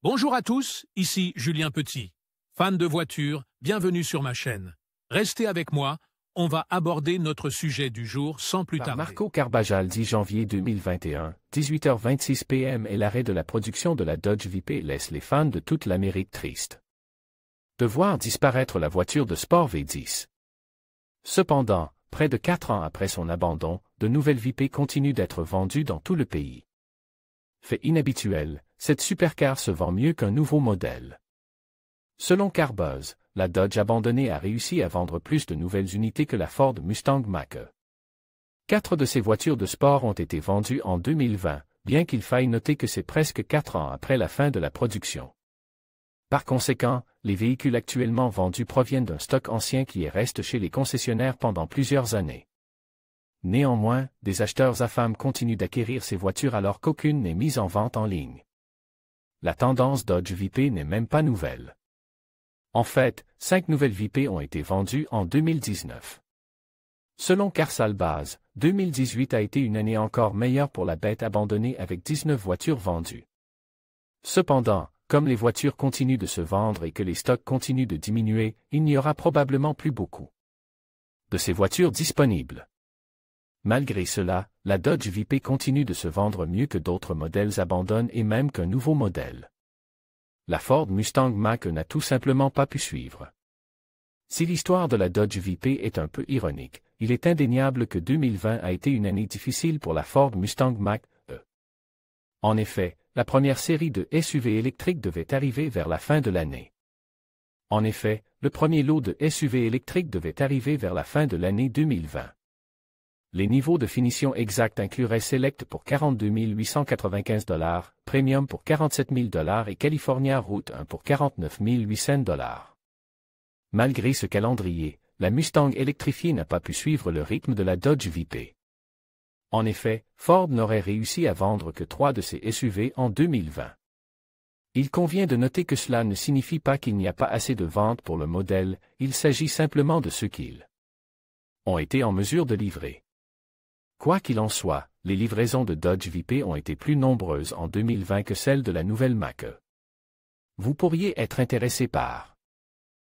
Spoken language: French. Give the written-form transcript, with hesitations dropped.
Bonjour à tous, ici Julien Petit. Fan de voitures, bienvenue sur ma chaîne. Restez avec moi, on va aborder notre sujet du jour sans plus tarder. Marco Carbajal 10 janvier 2021, 18h26 p.m. et l'arrêt de la production de la Dodge VP laisse les fans de toute l'Amérique tristes. De voir disparaître la voiture de sport V10. Cependant, près de 4 ans après son abandon, de nouvelles VP continuent d'être vendues dans tout le pays. Fait inhabituel, cette supercar se vend mieux qu'un nouveau modèle. Selon CarBuzz, la Dodge abandonnée a réussi à vendre plus de nouvelles unités que la Ford Mustang Mach-E. 4 de ces voitures de sport ont été vendues en 2020, bien qu'il faille noter que c'est presque 4 ans après la fin de la production. Par conséquent, les véhicules actuellement vendus proviennent d'un stock ancien qui reste chez les concessionnaires pendant plusieurs années. Néanmoins, des acheteurs affamés continuent d'acquérir ces voitures alors qu'aucune n'est mise en vente en ligne. La tendance Dodge VP n'est même pas nouvelle. En fait, 5 nouvelles VP ont été vendues en 2019. Selon CarSalBase, 2018 a été une année encore meilleure pour la bête abandonnée avec 19 voitures vendues. Cependant, comme les voitures continuent de se vendre et que les stocks continuent de diminuer, il n'y aura probablement plus beaucoup de ces voitures disponibles. Malgré cela, la Dodge VP continue de se vendre mieux que d'autres modèles abandonnés et même qu'un nouveau modèle. La Ford Mustang Mach-E n'a tout simplement pas pu suivre. Si l'histoire de la Dodge VP est un peu ironique, il est indéniable que 2020 a été une année difficile pour la Ford Mustang Mach-E. En effet, la première série de SUV électriques devait arriver vers la fin de l'année. En effet, le premier lot de SUV électriques devait arriver vers la fin de l'année 2020. Les niveaux de finition exacts incluraient Select pour 42 895 $, Premium pour 47 000 $ et California Route 1 pour 49 800 $. Malgré ce calendrier, la Mustang électrifiée n'a pas pu suivre le rythme de la Dodge VP. En effet, Ford n'aurait réussi à vendre que 3 de ses SUV en 2020. Il convient de noter que cela ne signifie pas qu'il n'y a pas assez de ventes pour le modèle, il s'agit simplement de ceux qu'ils ont été en mesure de livrer. Quoi qu'il en soit, les livraisons de Dodge VP ont été plus nombreuses en 2020 que celles de la nouvelle Mach-E. Vous pourriez être intéressé par